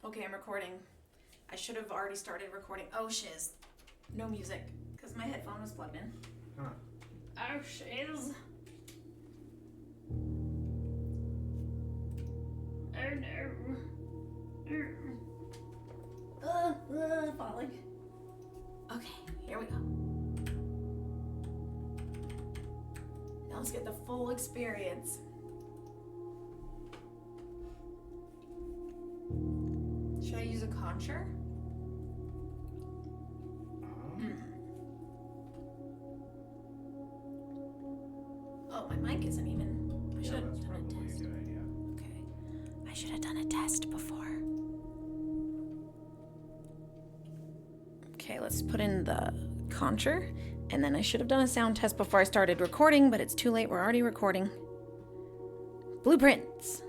Okay, I'm recording. I should have already started recording. Oh, shiz. No music, because my headphone was plugged in. Huh. Oh, shiz. Oh, no. Falling. Okay, here we go. Now let's get the full experience. Should I use a concher? Oh, my mic isn't even. I should have done a test. Okay. I should have done a test before. Okay, let's put in the concher. And then I should have done a sound test before I started recording, but it's too late. We're already recording. Blueprints.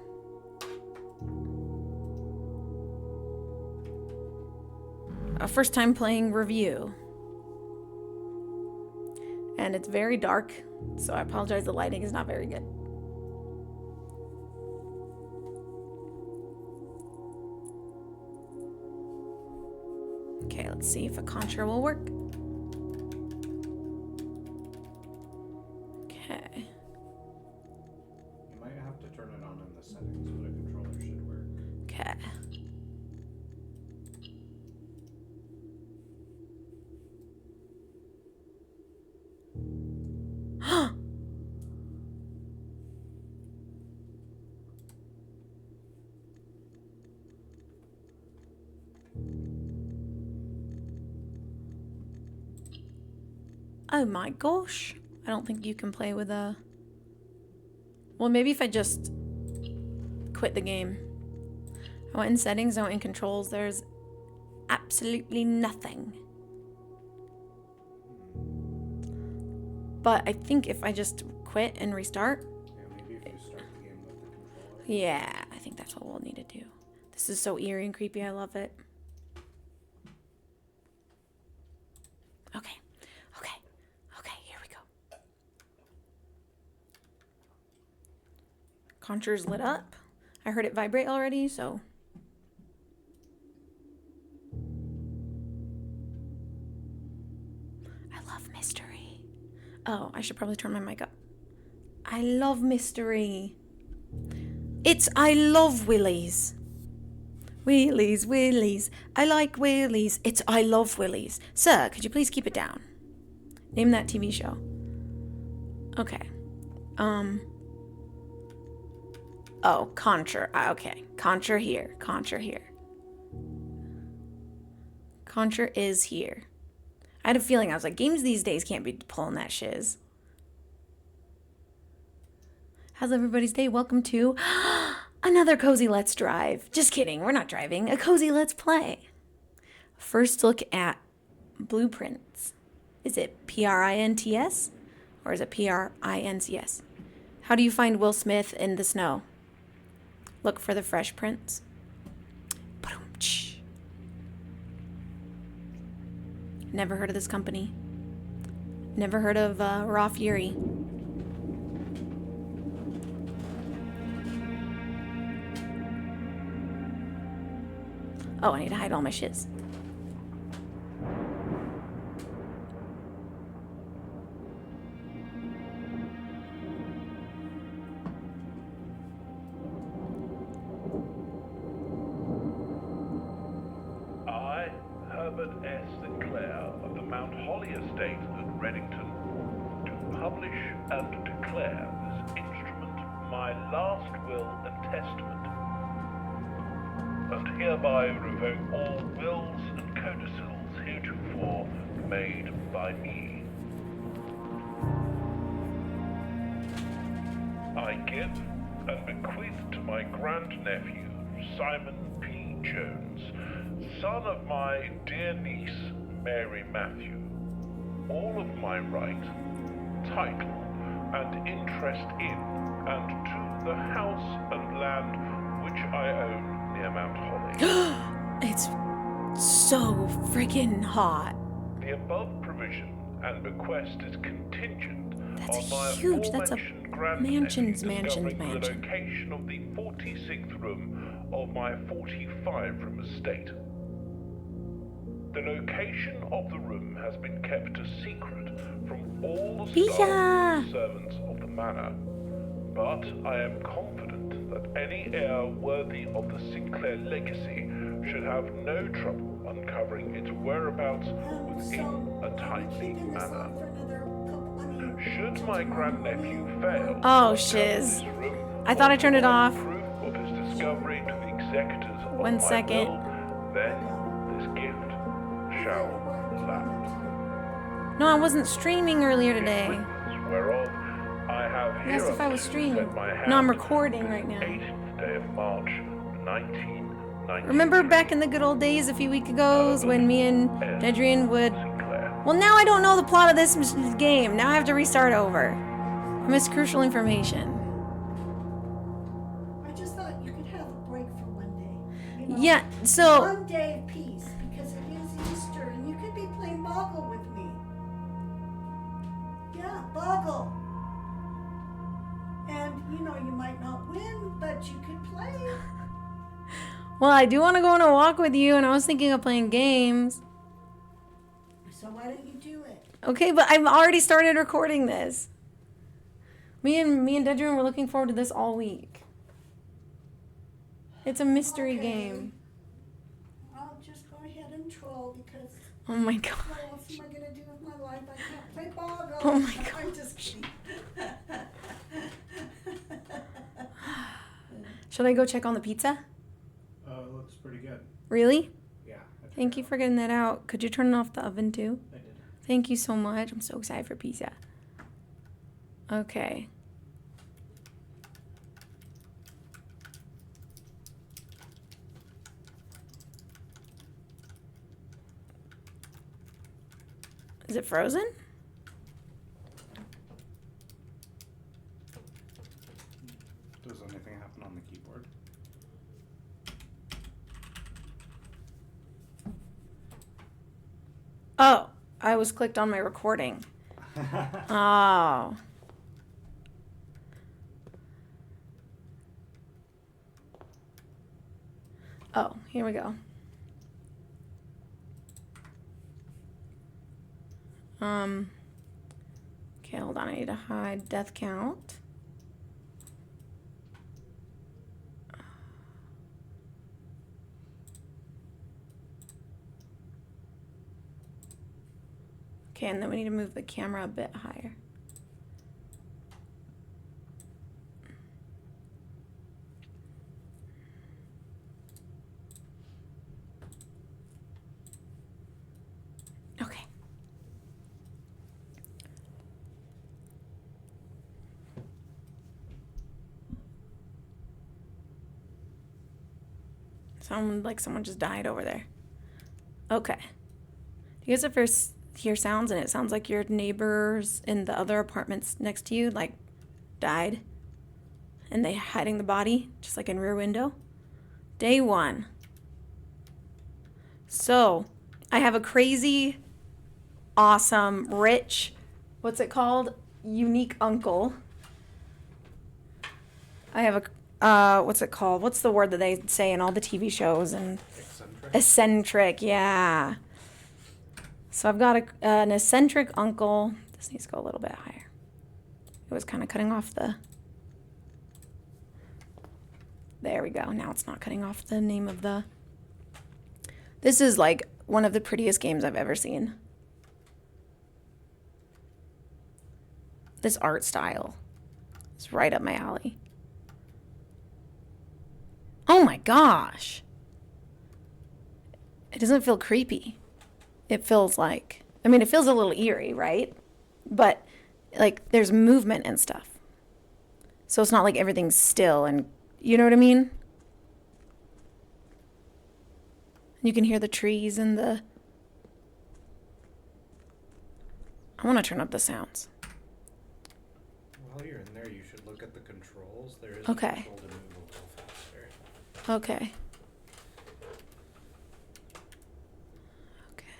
A first time playing review. And it's very dark, so I apologize, the lighting is not very good. Okay, let's see if a contra will work. Okay. You might have to turn it on in the settings, but a controller should work. Okay. Oh my gosh. I don't think you can play with a... Well, maybe if I just quit the game. I went in settings, I went in controls. There's absolutely nothing. But I think if I just quit and restart... Yeah, maybe if you start the game with the controller. Yeah, I think that's what we'll need to do. This is so eerie and creepy. I love it. Okay. Okay, here we go. Conjure's lit up. I heard it vibrate already, so... I love mystery. Oh, I should probably turn my mic up. I love mystery. It's I love willies. Wheelies, wheelies. I like wheelies. It's I love willies. Sir, could you please keep it down? Name that TV show. Okay. Oh, Contra. Okay. Contra here. Contra here. Contra is here. I had a feeling. I was like, games these days can't be pulling that shiz. How's everybody's day? Welcome to another Kozy Let's Drive. Just kidding. We're not driving. A Kozy Let's Play. First look at blueprints. Is it Prints? Or is it Princs? How do you find Will Smith in the snow? Look for the fresh prints. Never heard of this company. Never heard of Raw Fury. Oh, I need to hide all my shiz. I, Herbert S. Sinclair of the Mount Holly Estate at Reddington, do publish and declare this instrument my last will and testament, and hereby revoke all wills and codicils heretofore made by me. I give and bequeath to my grandnephew, Simon P. Jones, son of my dear niece, Mary Matthew, all of my right, title, and interest in and to the house and land which I own near Mount Holly. It's so freaking hot. The above provision and bequest is contingent That's on my huge. That's a aforementioned grandnephew mansion's discovering mansion. the location of the 46th room of my 45-room estate. The location of the room has been kept a secret from all the staff and servants of the manor, but I am confident that any heir worthy of the Sinclair legacy should have no trouble uncovering its whereabouts within a timely manner. Should my grandnephew fail Oh, to uncover shiz. this room I thought I turned it provide off. proof of his discovery to the executors of One my second. will, then this gift shall lapse. No, I wasn't streaming earlier today. Witness whereof I have You asked if I was hereunto streaming. set my hand No, I'm recording right now. 18th day of March, 1993. Remember back in the good old days a few weeks ago when me and Dedrian would... Well, now I don't know the plot of this game. Now I have to restart over. I missed crucial information. I just thought you could have a break for one day. You know, Yeah, so... one day of peace, because it is Easter, and you could be playing Boggle with me. Yeah, Boggle. And, you know, you might not win, but you could play. Well, I do want to go on a walk with you, and I was thinking of playing games. So why don't you do it? Okay, but I've already started recording this. Me and Dedrian were looking forward to this all week. It's a mystery Okay. game. I'll just go ahead and troll, because Oh my god. what else am I going to do with my life? I can't play Boggle. Oh my God. I'm just kidding. Should I go check on the pizza? It looks pretty good. Really? Yeah. Thank you for getting that out. Could you turn off the oven too? I did. Thank you so much. I'm so excited for pizza. Okay. Is it frozen? Does anything happen on the keyboard? Oh, I was clicked on my recording. Oh. Oh, here we go. Okay, hold on. I need to hide death count. Okay, and then we need to move the camera a bit higher. Okay. Someone just died over there. Okay. Do you guys ever hear sounds and it sounds like your neighbors in the other apartments next to you died and they hiding the body just like in Rear Window? Day 1. So I have a crazy, awesome, rich, what's it called? Unique uncle. I have a, what's it called? What's the word that they say in all the TV shows and Eccentric? eccentric, yeah. So I've got an eccentric uncle. This needs to go a little bit higher. It was kind of cutting off the... There we go. Now it's not cutting off the name of the... This is like one of the prettiest games I've ever seen. This art style is right up my alley. Oh my gosh. It doesn't feel creepy. It feels like, I mean, it feels a little eerie, right? But like there's movement and stuff. So it's not like everything's still and, you know what I mean? You can hear the trees and the... I want to turn up the sounds. While you're in there, you should look at the controls. There is Okay. a control to move a little faster. Okay. Okay.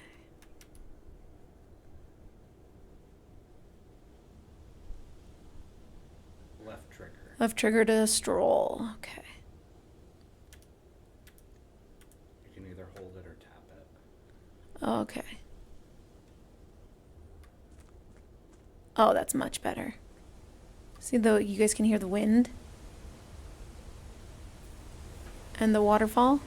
Left trigger. Left trigger to stroll. Okay. hold it or tap it. Oh, okay. Oh, that's much better. See, though, you guys can hear the wind and the waterfall.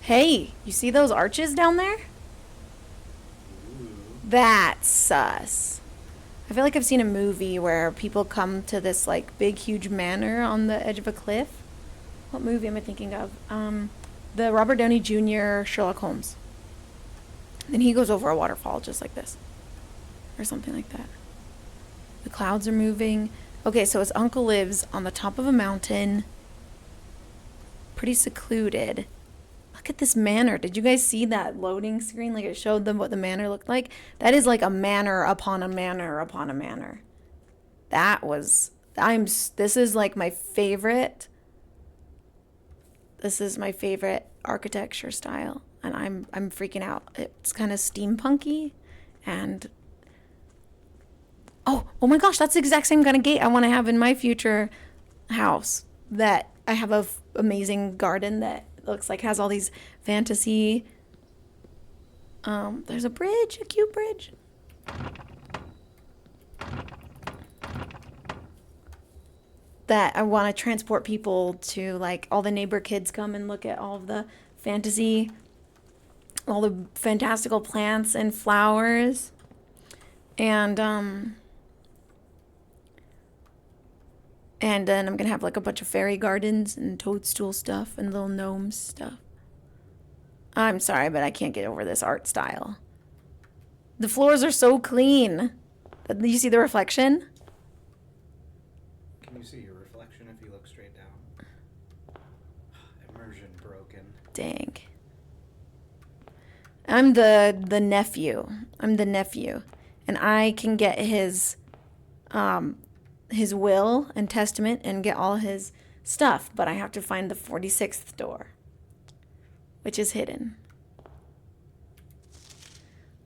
Hey, you see those arches down there? Ooh. That's sus. I feel like I've seen a movie where people come to this like big, huge manor on the edge of a cliff. What movie am I thinking of? The Robert Downey Jr. Sherlock Holmes. Then he goes over a waterfall just like this, or something like that. The clouds are moving. Okay, so his uncle lives on the top of a mountain, pretty secluded. Look at this manor. Did you guys see that loading screen? Like it showed them what the manor looked like. That is like a manor upon a manor upon a manor. This is like my favorite. This is my favorite architecture style, and I'm freaking out. It's kind of steampunky, and oh my gosh, that's the exact same kind of gate I want to have in my future house. That I have a amazing garden that looks like has all these fantasy. There's a bridge, a cute bridge. That I want to transport people to, like all the neighbor kids come and look at all of the fantasy, all the fantastical plants and flowers, and then I'm gonna have like a bunch of fairy gardens and toadstool stuff and little gnomes stuff. I'm sorry, but I can't get over this art style. The floors are so clean. You see the reflection? Can you see your reflection if you look straight down? Immersion broken. Dang. I'm the nephew. I'm the nephew. And I can get his will and testament and get all his stuff, but I have to find the 46th door, which is hidden.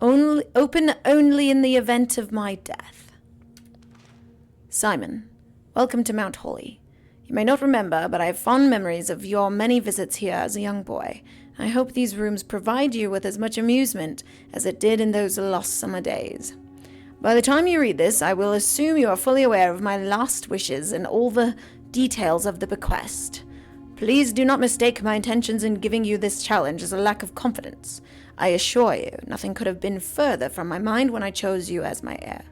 Open only in the event of my death. Simon, welcome to Mount Holy. You may not remember, but I have fond memories of your many visits here as a young boy. I hope these rooms provide you with as much amusement as it did in those lost summer days. By the time you read this, I will assume you are fully aware of my last wishes and all the details of the bequest. Please do not mistake my intentions in giving you this challenge as a lack of confidence. I assure you, nothing could have been further from my mind when I chose you as my heir.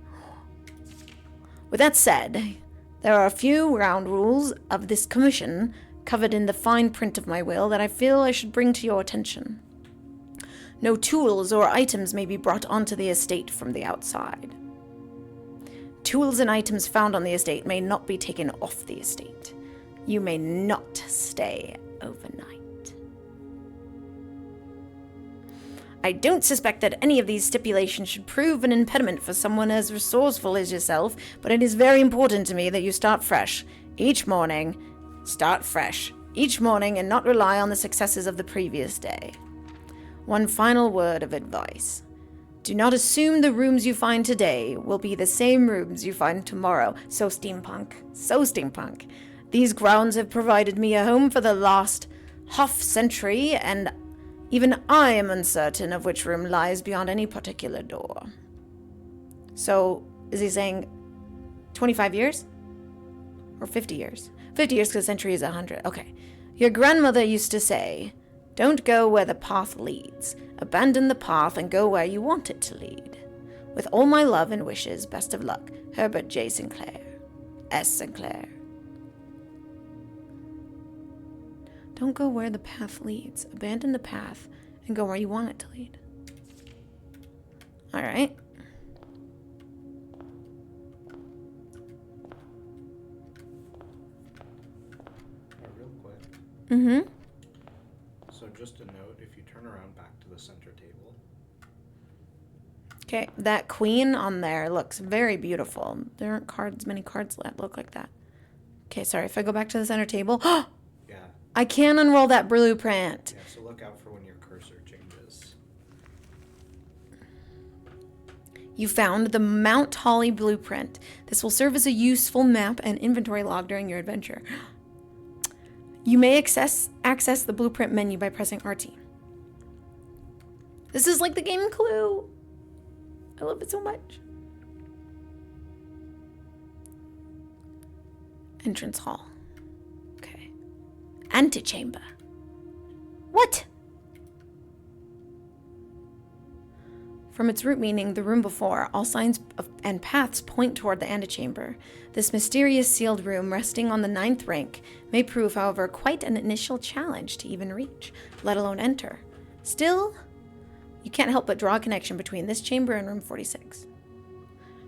With that said, there are a few ground rules of this commission covered in the fine print of my will that I feel I should bring to your attention. No tools or items may be brought onto the estate from the outside. Tools and items found on the estate may not be taken off the estate. You may not stay overnight. I don't suspect that any of these stipulations should prove an impediment for someone as resourceful as yourself, but it is very important to me that you start fresh each morning. Start fresh each morning and not rely on the successes of the previous day. One final word of advice. Do not assume the rooms you find today will be the same rooms you find tomorrow. So steampunk. So steampunk. These grounds have provided me a home for the last half-century, and even I am uncertain of which room lies beyond any particular door. So, is he saying 25 years? Or 50 years? 50 years because a century is 100. Okay. Your grandmother used to say, don't go where the path leads. Abandon the path and go where you want it to lead. With all my love and wishes, best of luck. Herbert J. Sinclair. S. Sinclair. Don't go where the path leads. Abandon the path and go where you want it to lead. All right. Real quick. Mm-hmm. So just a note, if you turn around back to the center table. Okay, that queen on there looks very beautiful. There aren't many cards that look like that. Okay, sorry, if I go back to the center table. Yeah. I can unroll that blueprint. Yeah, so look out for when your cursor changes. You found the Mount Holly blueprint. This will serve as a useful map and inventory log during your adventure. You may access the blueprint menu by pressing RT. This is like the game Clue. I love it so much. Entrance hall. Okay. Antechamber. What? From its root meaning, the room before, all signs and paths point toward the antechamber. This mysterious sealed room, resting on the 9th rank, may prove, however, quite an initial challenge to even reach, let alone enter. Still, you can't help but draw a connection between this chamber and room 46.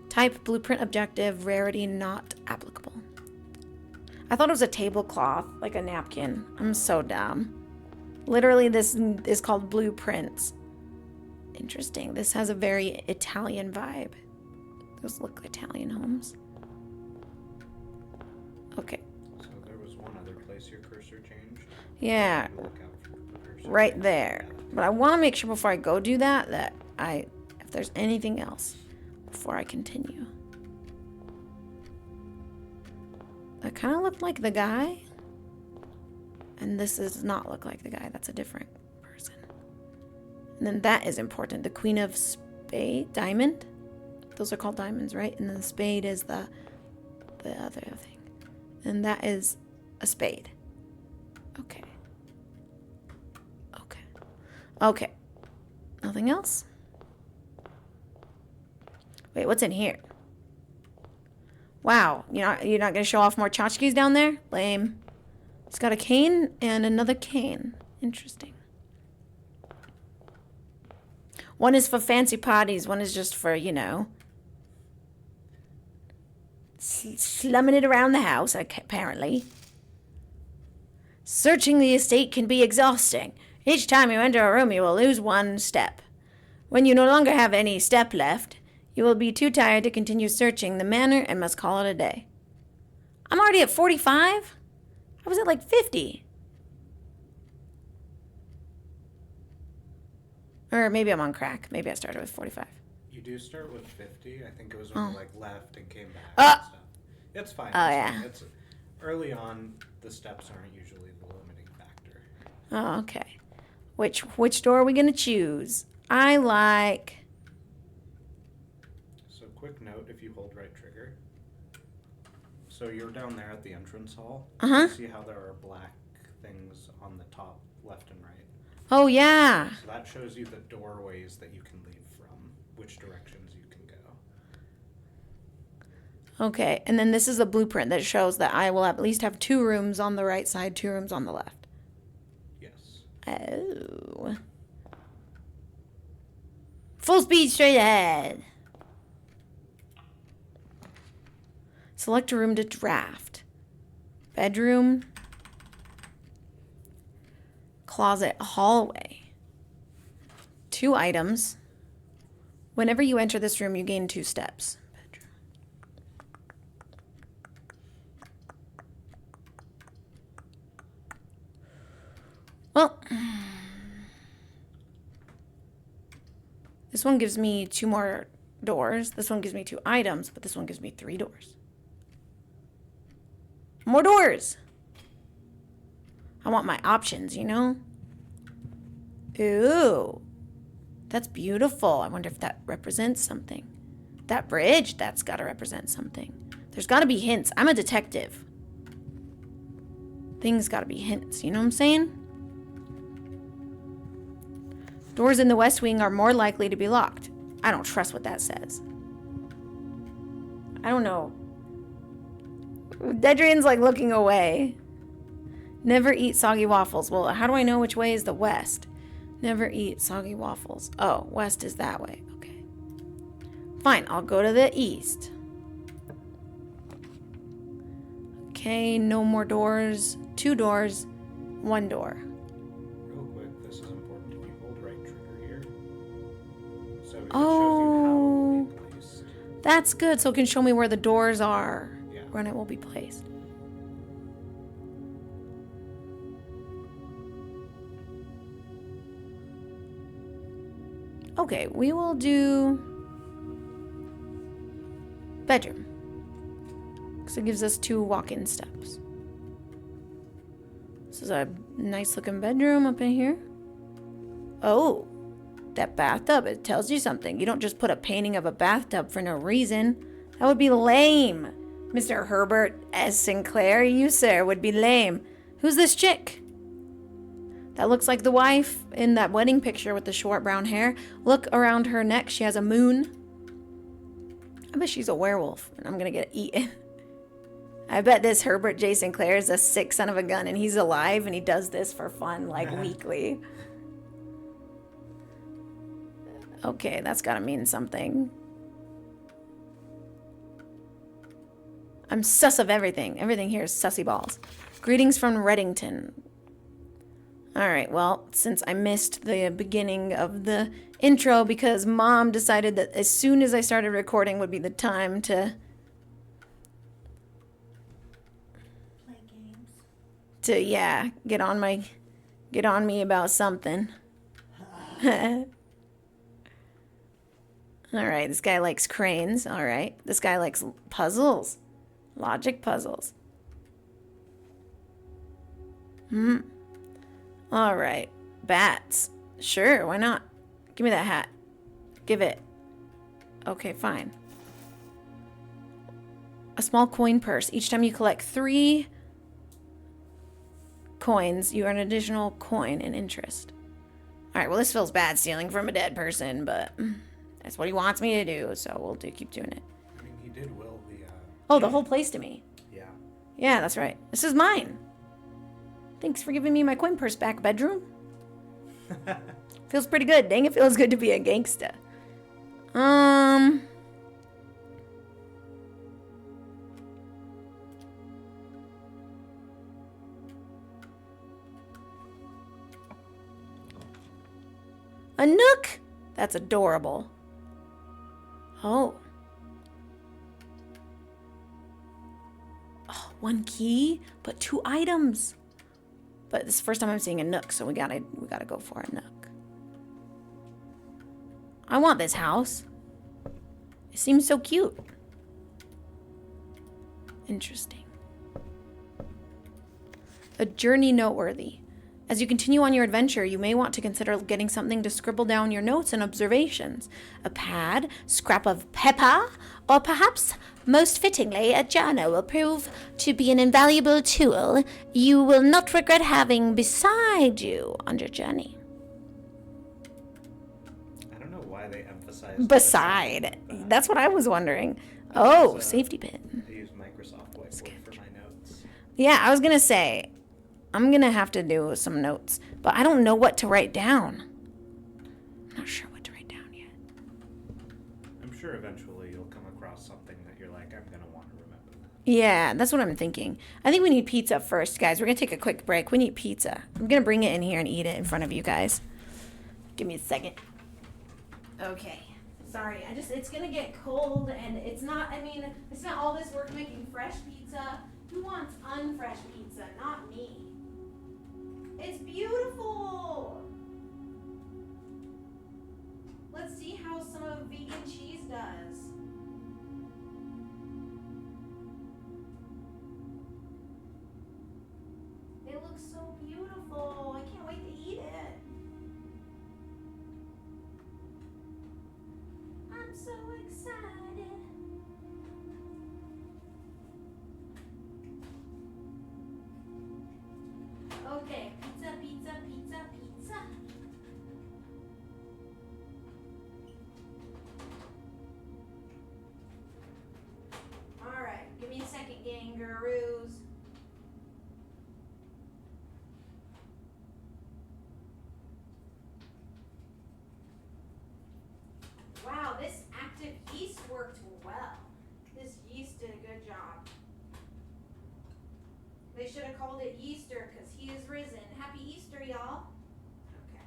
Type, blueprint objective, rarity not applicable. I thought it was a tablecloth, like a napkin. I'm so dumb. Literally, this is called blueprints. Interesting. This has a very Italian vibe. Those look Italian homes. Okay. So there was one other place your cursor changed? Yeah. Look out for your cursor. Right there. But I want to make sure before I go do that, if there's anything else before I continue. That kind of looked like the guy. And this does not look like the guy. That's a different person. And then that is important. The Queen of Spade, diamond. Those are called diamonds, right? And then the spade is the other thing. And that is a spade. Okay. Okay. Okay. Nothing else? Wait, what's in here? Wow, you're not gonna show off more tchotchkes down there? Lame. It's got a cane and another cane. Interesting. One is for fancy parties, one is just for, slumming it around the house, apparently. Searching the estate can be exhausting. Each time you enter a room, you will lose 1 step. When you no longer have any step left, you will be too tired to continue searching the manor and must call it a day. I'm already at 45? I was at like 50. Or maybe I'm on crack. Maybe I started with 45. You do start with 50. I think it was when you left and came back and stuff. It's fine. Oh, it's yeah. fine. It's early on. The steps aren't usually the limiting factor. Oh, okay. Which door are we gonna choose? I like. So quick note: if you hold right trigger, so you're down there at the entrance hall. Uh-huh. See how there are black things on the top, left and right. Oh yeah. So that shows you the doorways that you can leave from, which directions you can go. Okay, and then this is a blueprint that shows that I will at least have 2 rooms on the right side, 2 rooms on the left. Yes. Oh. Full speed straight ahead. Select a room to draft. Bedroom. Closet, hallway. 2 items. Whenever you enter this room, you gain 2 steps. Bedroom. Well, this one gives me 2 more doors. This one gives me 2 items, but this one gives me 3 doors. More doors! I want my options, Ooh. That's beautiful. I wonder if that represents something. That bridge, that's got to represent something. There's got to be hints. I'm a detective. Things got to be hints. You know what I'm saying? Doors in the West Wing are more likely to be locked. I don't trust what that says. I don't know. Dedrian's like looking away. Never eat soggy waffles. Well, how do I know which way is the west? Never eat soggy waffles. Oh, west is that way. Okay. Fine, I'll go to the east. Okay, no more doors. 2 doors, 1 door. Real quick, this is important. If you hold right trigger here, so it shows you Oh, how it will be placed. that's good. So it can show me where the doors are. Yeah. When it will be placed. Okay, we will do bedroom. Because it gives us 2 walk-in steps. is a nice looking bedroom up in here. Oh, that bathtub, it tells you something. You don't just put a painting of a bathtub for no reason. That would be lame. Mr. Herbert S. Sinclair, you, sir, would be lame. Who's this chick? That looks like the wife in that wedding picture with the short brown hair. Look around her neck. She has a moon. I bet she's a werewolf, and I'm gonna get eaten. I bet this Herbert J. Sinclair is a sick son of a gun, and he's alive, and he does this for fun, like, weekly. Okay, that's gotta mean something. I'm sus of everything. Everything here is sussy balls. Greetings from Reddington. Alright, well, since I missed the beginning of the intro because Mom decided that as soon as I started recording would be the time to... Play games. yeah, get on me about something. Alright, this guy likes cranes. Alright, this guy likes puzzles. Logic puzzles. Alright. Bats. Sure, why not? Give me that hat. Give it. Okay, fine. A small coin purse. Each time you collect 3 coins, you earn an additional coin in interest. Alright, well this feels bad stealing from a dead person, but that's what he wants me to do, so we'll keep doing it. I mean, he did will the, Oh, the whole place to me. yeah. Yeah, that's right. This is mine. Thanks for giving me my coin purse back, bedroom. Feels pretty good. Dang, it feels good to be a gangsta. A nook? That's adorable. Oh. Oh, 1 key, but 2 items. But this is the first time I'm seeing a nook, so we gotta go for a nook. I want this house. It seems so cute. Interesting. A journey noteworthy. As you continue on your adventure, you may want to consider getting something to scribble down your notes and observations. A pad, scrap of paper, or perhaps, most fittingly, a journal will prove to be an invaluable tool you will not regret having beside you on your journey. I don't know why they emphasize Beside. That's what I was wondering. Oh, safety pin. I use Microsoft Whiteboard for my notes. Yeah, I was gonna say, I'm gonna have to do some notes, but I don't know what to write down. I'm not sure what to write down yet. I'm sure eventually you'll come across something that you're like, I'm gonna want to remember that. Yeah, that's what I'm thinking. I think we need pizza first, guys. We're gonna take a quick break. We need pizza. I'm gonna bring it in here and eat it in front of you guys. Give me a second. Okay. Sorry, it's gonna get cold and it's not all this work making fresh pizza. Who wants unfresh pizza? Not me. It's beautiful. Let's see how some of vegan cheese does. It looks so beautiful. I can't wait to eat it. I'm so excited. Okay, pizza, pizza, pizza, pizza. Alright, give me a second, gangaroos. Wow, this active yeast worked well. This yeast did a good job. They should have called it Easter because he is risen. Happy Easter, y'all. Okay.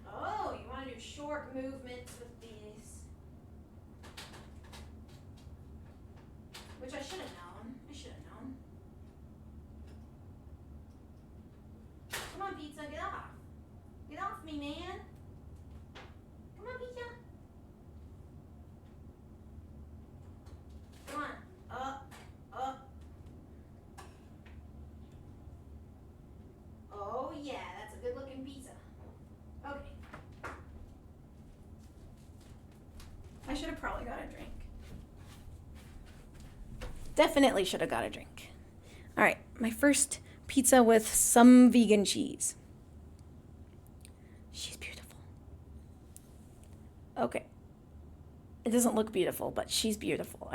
Oh, you want to do short movements with these. Which I should have known. Come on, pizza, get off. Get off me, man. Come on, pizza. probably got a drink. Definitely should have got a drink. All right, my first pizza with some vegan cheese. She's beautiful. Okay. It doesn't look beautiful, but she's beautiful.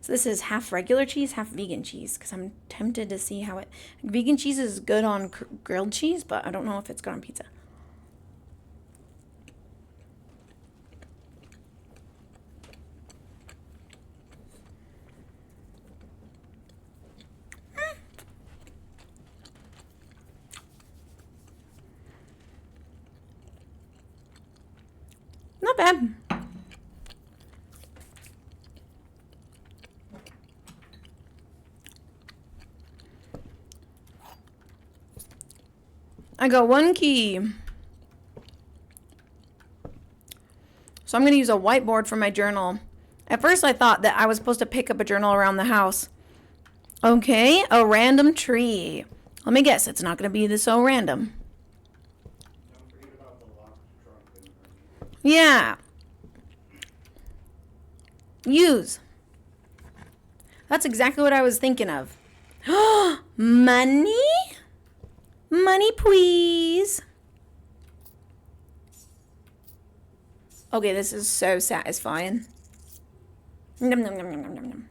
So this is half regular cheese, half vegan cheese, because I'm tempted to see how it... Vegan cheese is good on grilled cheese, but I don't know if it's good on pizza. Not bad. I got one key. So I'm going to use a whiteboard for my journal. At first I thought that I was supposed to pick up a journal around the house. Okay, a random tree. Let me guess, it's not going to be this so random. Don't forget about the locked trunk and Yeah. Use. That's exactly what I was thinking of. Money? Money, please. Okay, this is so satisfying. Nom, nom, nom, nom, nom, nom, nom.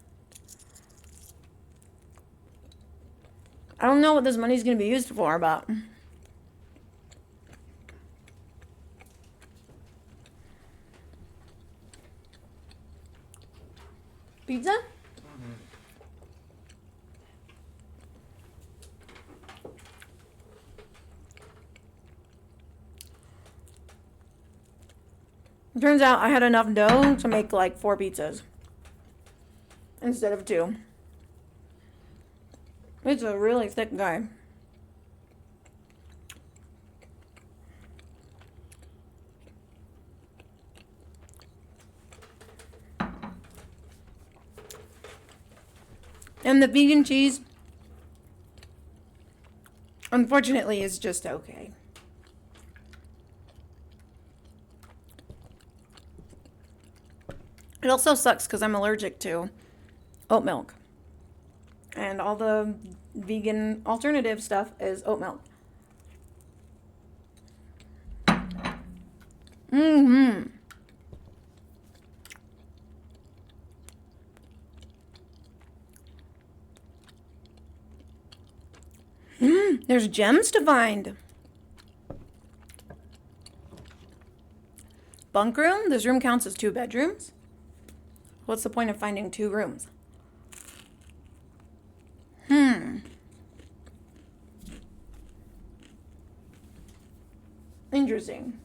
I don't know what this money's going to be used for, but... Pizza? Turns out I had enough dough to make like 4 pizzas instead of 2. It's a really thick guy. And the vegan cheese, unfortunately, is just okay. It also sucks because I'm allergic to oat milk. And all the vegan alternative stuff is oat milk. Mm-hmm. There's gems to find. Bunk room? This room counts as 2 bedrooms? What's the point of finding 2 rooms? Interesting.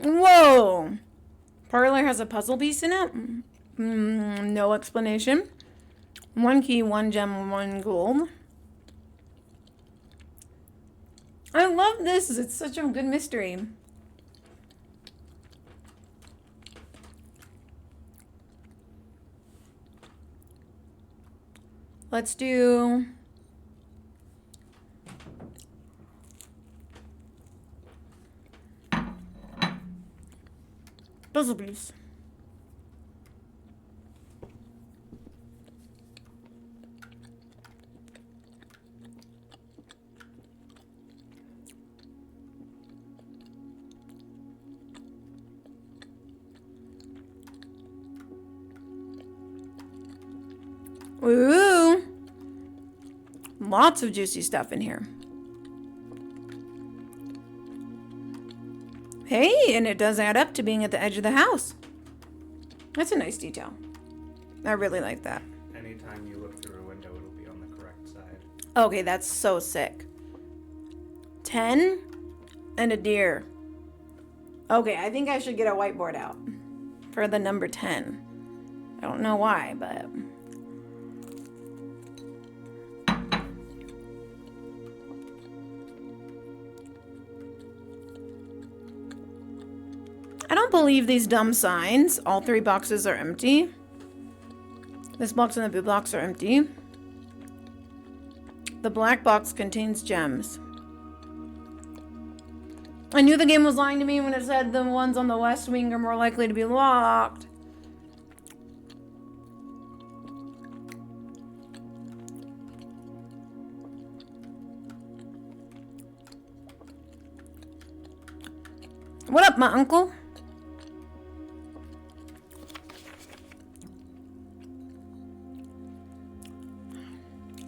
Whoa! Parlor has a puzzle piece in it? No explanation. 1 key, 1 gem, 1 gold. I love this. It's such a good mystery. Let's do... puzzle piece. Ooh. Lots of juicy stuff in here. Hey, and it does add up to being at the edge of the house. That's a nice detail. I really like that. anytime you look through a window, it'll be on the correct side. Okay, that's so sick. 10 and a deer. Okay, I think I should get a whiteboard out for the number 10. I don't know why, but... I don't believe these dumb signs. All 3 boxes are empty. This box and the blue box are empty. The black box contains gems. I knew the game was lying to me when it said the ones on the west wing are more likely to be locked. What up, my uncle?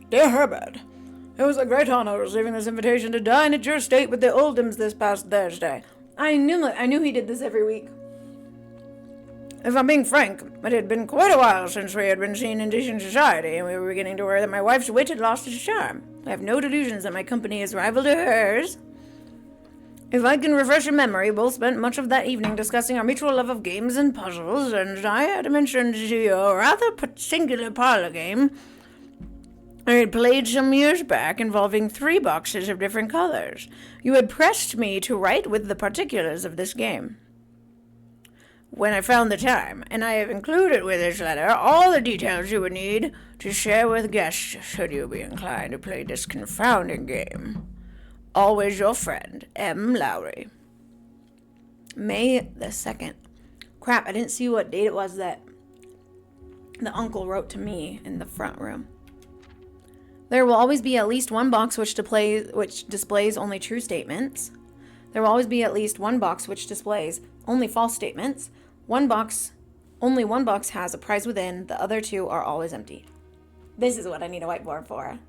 Dear Herbert, it was a great honor receiving this invitation to dine at your estate with the Oldhams this past Thursday. I knew he did this every week. If I'm being frank, it had been quite a while since we had been seen in decent society, and we were beginning to worry that my wife's wit had lost its charm. I have no delusions that my company is rival to hers. If I can refresh your memory, both spent much of that evening discussing our mutual love of games and puzzles, and I had mentioned to you a rather singular parlor game I had played some years back involving 3 boxes of different colors. You had pressed me to write with the particulars of this game when I found the time, and I have included with this letter all the details you would need to share with guests should you be inclined to play this confounding game. Always your friend, M. Lowry. May the 2nd. Crap, I didn't see what date it was that the uncle wrote to me in the front room. There will always be at least one box which displays only true statements. There will always be at least one box which displays only false statements. Only one box has a prize within. The other 2 are always empty. This is what I need a whiteboard for.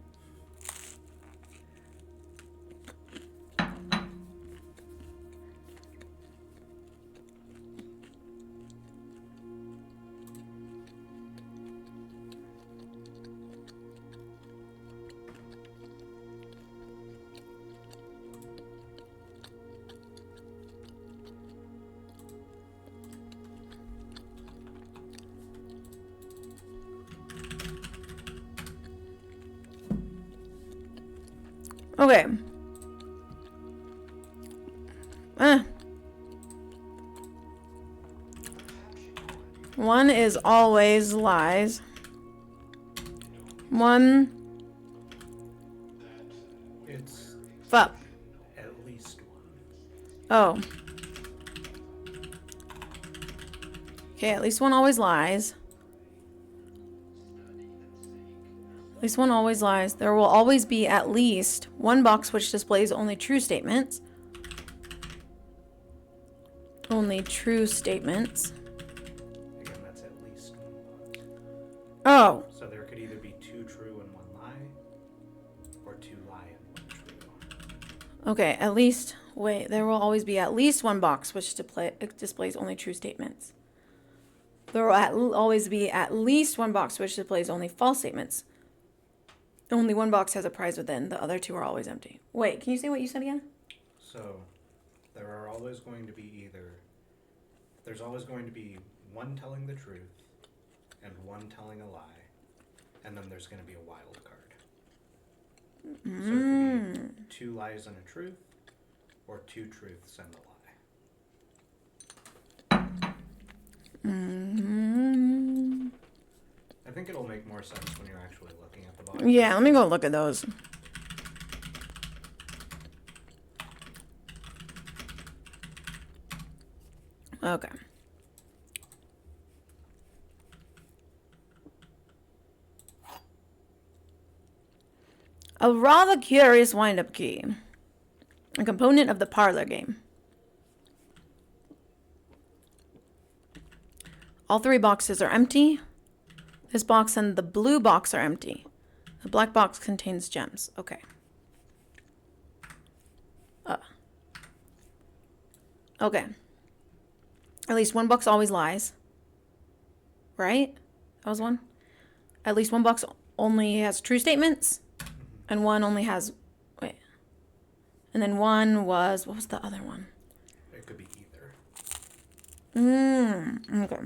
Okay. One is always lies. One. It's Fuck. at least one. Oh. Okay, at least one always lies. At least one always lies. There will always be at least one box which displays only true statements. Only true statements. Again, that's at least one box. Oh. So there could either be 2 true and 1 lie, or 2 lie and 1 true. Okay, at least. Wait, there will always be at least one box which displays only true statements. There will always be at least one box which displays only false statements. Only one box has a prize within. The other 2 are always empty. Wait, can you say what you said again? So there are always going to be there's always going to be one telling the truth and one telling a lie, and then there's going to be a wild card. So it could be 2 lies and a truth, or 2 truths and a lie. I think it'll make more sense when you're actually looking at the box. Yeah, let me go look at those. Okay. A rather curious wind-up key. A component of the parlor game. All 3 boxes are empty. This box and the blue box are empty. The black box contains gems. Okay. Okay. At least one box always lies. Right? That was one. At least one box only has true statements. And one only has... Wait. And then one was... What was the other one? It could be either. Okay.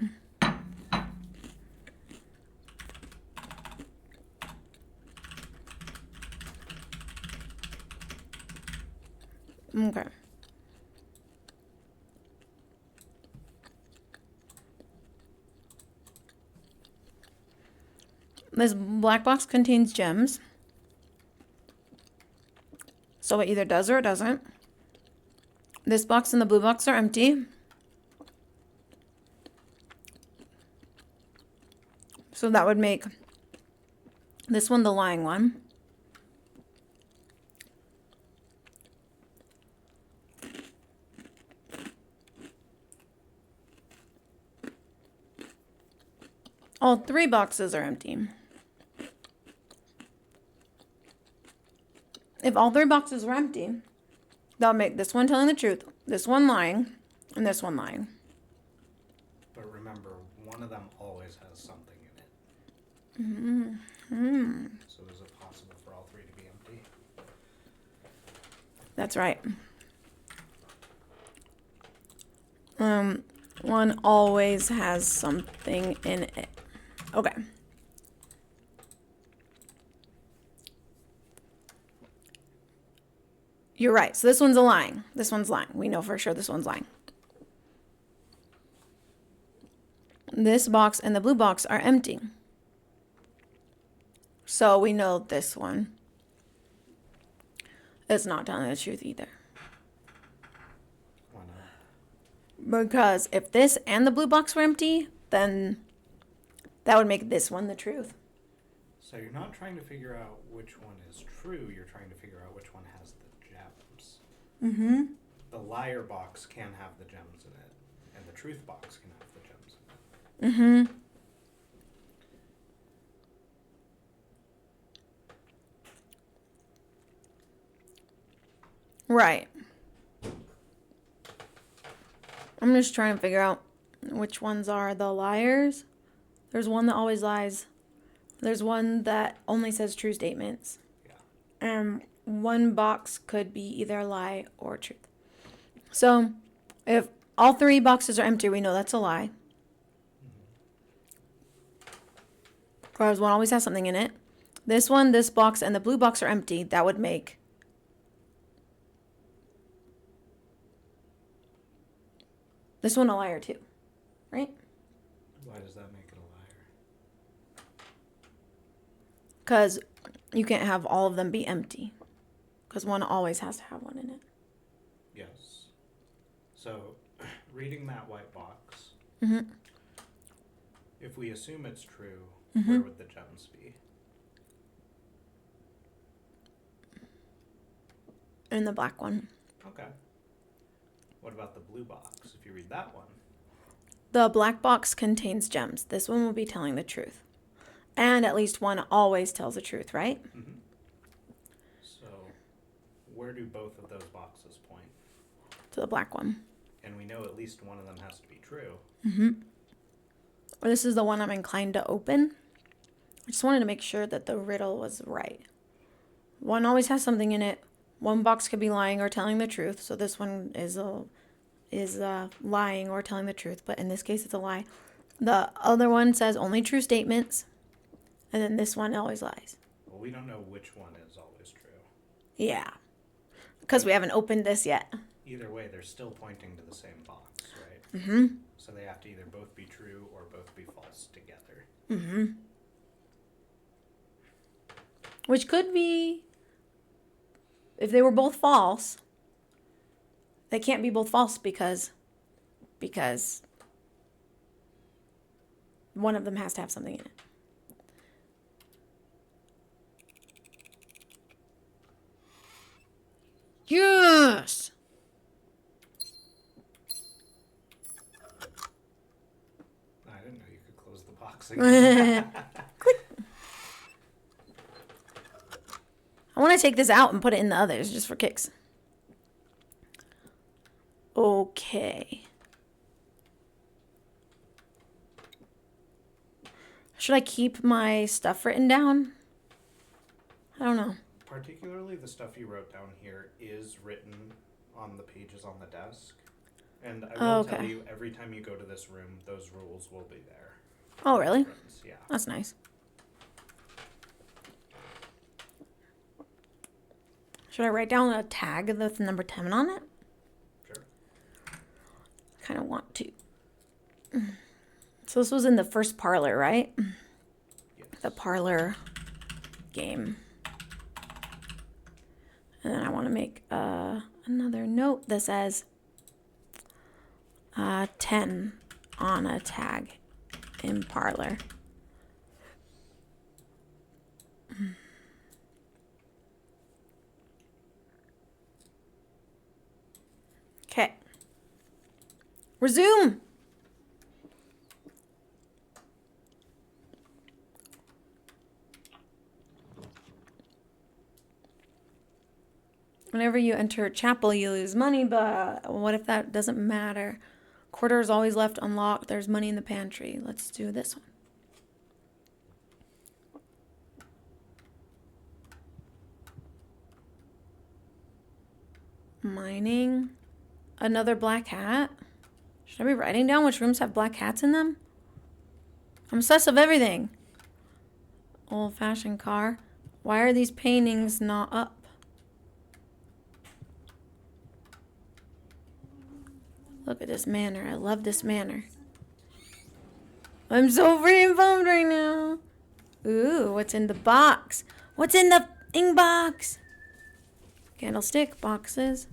Okay. This black box contains gems. So it either does or it doesn't. This box and the blue box are empty. So that would make this one the lying one. All 3 boxes are empty. If all 3 boxes were empty, that would make this one telling the truth, this one lying, and this one lying. But remember, one of them always has something in it. Mm-hmm. So is it possible for all 3 to be empty? That's right. One always has something in it. Okay. You're right. So this one's a lying. This one's lying. We know for sure this one's lying. This box and the blue box are empty. So we know this one is not telling the truth either. Why not? Because if this and the blue box were empty, then that would make this one the truth. So you're not trying to figure out which one is true, you're trying to figure out which one has the gems. Mm-hmm. The liar box can have the gems in it, and the truth box can have the gems in it. Mm-hmm. Right. I'm just trying to figure out which ones are the liars. There's one that always lies. There's one that only says true statements. Yeah. And one box could be either a lie or truth. So if all 3 boxes are empty, we know that's a lie. Whereas one always has something in it. This one, this box, and the blue box are empty. That would make this one a liar too, right? Why does that make it a liar? Because you can't have all of them be empty. Because one always has to have one in it. Yes. So, reading that white box, Mm-hmm. if we assume it's true, Mm-hmm. where would the gems be? And the black one. Okay. What about the blue box? If you read that one, The black box contains gems. This one will be telling the truth. And at least one always tells the truth, right? mm-hmm. So where do both of those boxes point? To the black one. And we know at least one of them has to be true. Mm-hmm. Or this is the one I'm inclined to open. I just wanted to make sure that the riddle was right. One always has something in it. One box could be lying or telling the truth. So this one is lying or telling the truth. But in this case, it's a lie. The other one says only true statements. And then this one always lies. Well, we don't know which one is always true. Yeah. Because we haven't opened this yet. Either way, they're still pointing to the same box, right? Mm-hmm. So they have to either both be true or both be false together. Mm-hmm. Which could be, if they were both false, they can't be both false because one of them has to have something in it. Yes! I didn't know you could close the box again. Click. I want to take this out and put it in the others just for kicks. Okay. Should I keep my stuff written down? I don't know. Particularly the stuff you wrote down here is written on the pages on the desk. And I will tell you, every time you go to this room, those rules will be there. Oh, really? Yeah. That's nice. Should I write down a tag with number 10 on it? Sure. I kind of want to. So this was in the first parlor, right? Yes. The parlor game. And then I want to make another note that says 10 on a tag in parlor. Okay. Resume. Whenever you enter a chapel, you lose money, but what if that doesn't matter? Quarter is always left unlocked. There's money in the pantry. Let's do this one. Mining. Another black hat. Should I be writing down which rooms have black hats in them? I'm obsessed with everything. Old-fashioned car. Why are these paintings not up? Look at this manor. I love this manor. I'm so freaking bummed right now. Ooh, what's in the box? What's in the box? Candlestick boxes.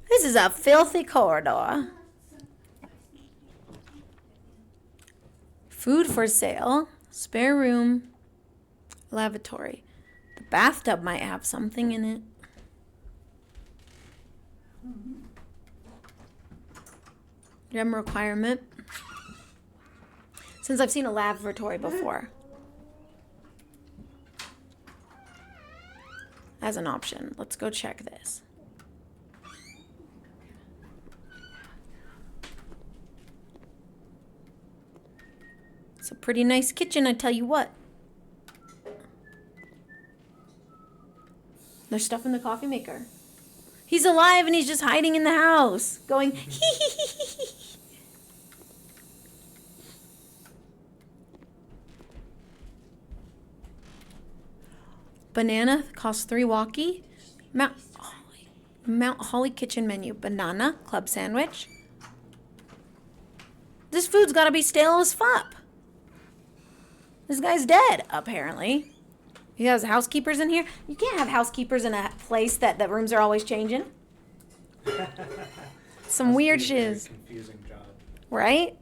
This is a filthy corridor. Food for sale. Spare room. Lavatory. The bathtub might have something in it. Gem requirement. Since I've seen a lavatory before. As an option. Let's go check this. It's a pretty nice kitchen, I tell you what. There's stuff in the coffee maker. He's alive and he's just hiding in the house. Going, hee hee hee hee hee. Banana costs 3 walkie. Mount Holly kitchen menu. Banana club sandwich. This food's gotta be stale as fuck. This guy's dead, apparently. He has housekeepers in here. You can't have housekeepers in a place that the rooms are always changing. Some weird shiz. Confusing job. Right?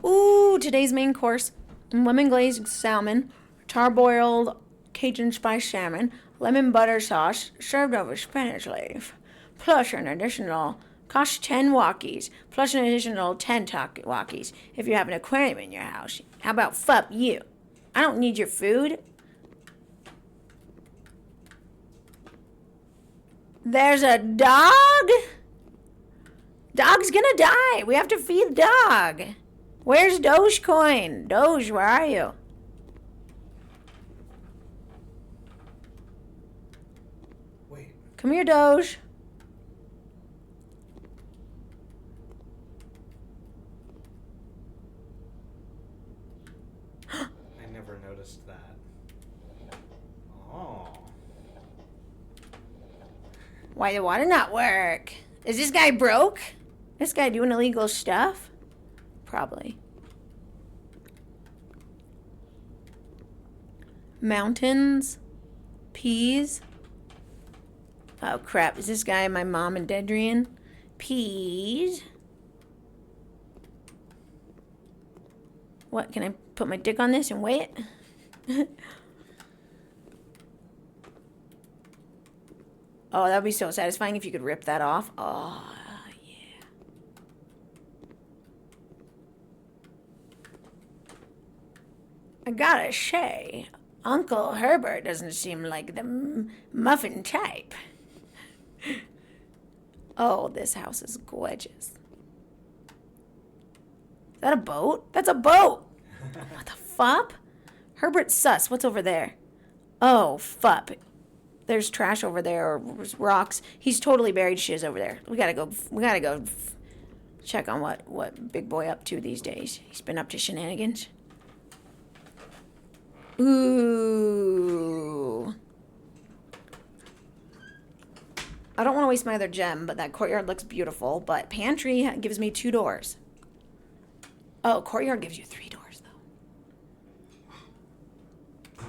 Ooh, today's main course. Lemon glazed salmon, charbroiled Cajun spice salmon, lemon butter sauce, served over spinach leaf. Plus an additional, cost 10 walkies, plus an additional 10 walkies if you have an aquarium in your house. How about fuck you? I don't need your food. There's a dog? Dog's gonna die. We have to feed the dog. Where's Dogecoin? Doge, where are you? Wait. Come here, Doge. I never noticed that. Oh. Why the water not work? Is this guy broke? This guy doing illegal stuff? Probably. Mountains. Peas. Oh crap, is this guy my mom and Dedrian? Peas. What, can I put my dick on this and weigh it? Oh, that would be so satisfying if you could rip that off. Oh, yeah. I gotta say, Uncle Herbert doesn't seem like the muffin type. Oh, this house is gorgeous. Is that a boat? That's a boat! What the fuck? Herbert's sus. What's over there? Oh, fuck. There's trash over there, or rocks. He's totally buried shiz over there. We gotta go check on what big boy up to these days. He's been up to shenanigans. Ooh. I don't want to waste my other gem, but that courtyard looks beautiful. But pantry gives me 2 doors. Oh, courtyard gives you 3 doors, though.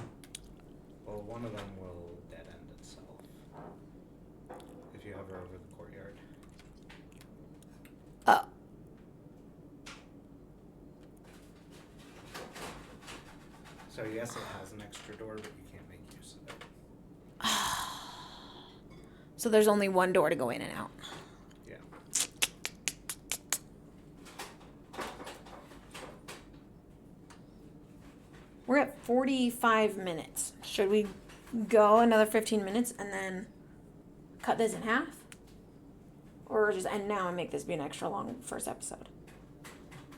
Well, one of them will dead end itself. If you hover over the courtyard. Oh. So yes, it has an extra door, but you can't make use of it. So there's only one door to go in and out. Yeah. We're at 45 minutes. Should we go another 15 minutes and then cut this in half? Or just end now and make this be an extra long first episode?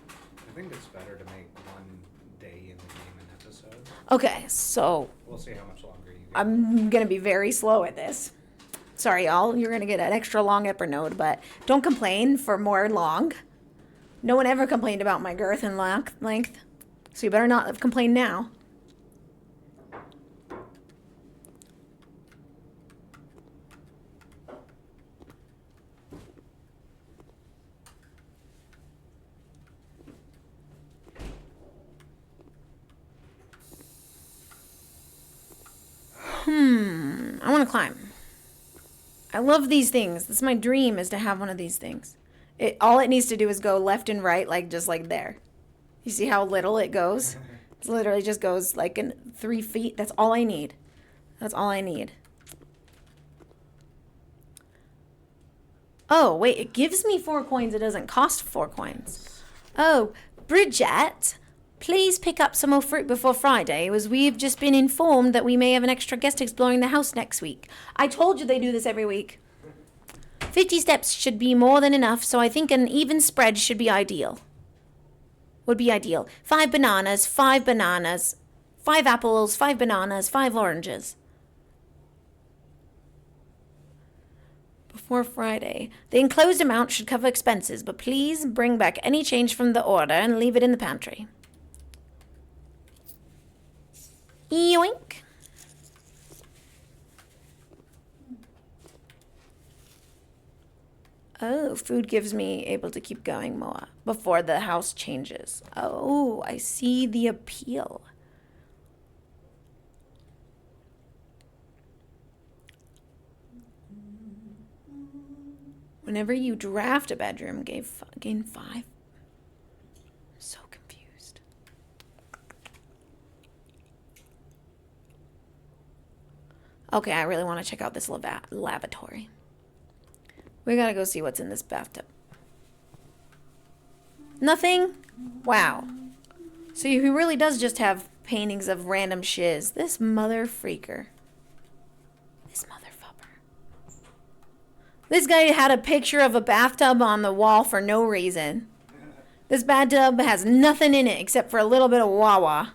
I think it's better to make one day in the game an episode. Okay, so We'll see how much longer you get. I'm going to be very slow at this. Sorry, y'all. You're going to get an extra long episode, but don't complain for more long. No one ever complained about my girth and length, so you better not complain now. I want to climb. I love these things. That's my dream, is to have one of these things. All it needs to do is go left and right, like just like there. You see how little it goes? It literally just goes like in 3 feet. That's all I need. That's all I need. Oh, wait, it gives me 4 coins. It doesn't cost 4 coins. Oh, Bridget, please pick up some more fruit before Friday, as we've just been informed that we may have an extra guest exploring the house next week. I told you they do this every week. 50 steps should be more than enough, so I think an even spread should be ideal. Would be ideal. 5 bananas, 5 bananas, 5 apples, 5 bananas, 5 oranges. Before Friday. The enclosed amount should cover expenses, but please bring back any change from the order and leave it in the pantry. Yoink. Oh, food gives me able to keep going more before the house changes. Oh, I see the appeal. Whenever you draft a bedroom, gain 5. I'm so confused. Okay, I really want to check out this lavatory. We gotta go see what's in this bathtub. Nothing? Wow. So he really does just have paintings of random shiz. This mother freaker. This motherfucker. This guy had a picture of a bathtub on the wall for no reason. This bathtub has nothing in it except for a little bit of Wawa.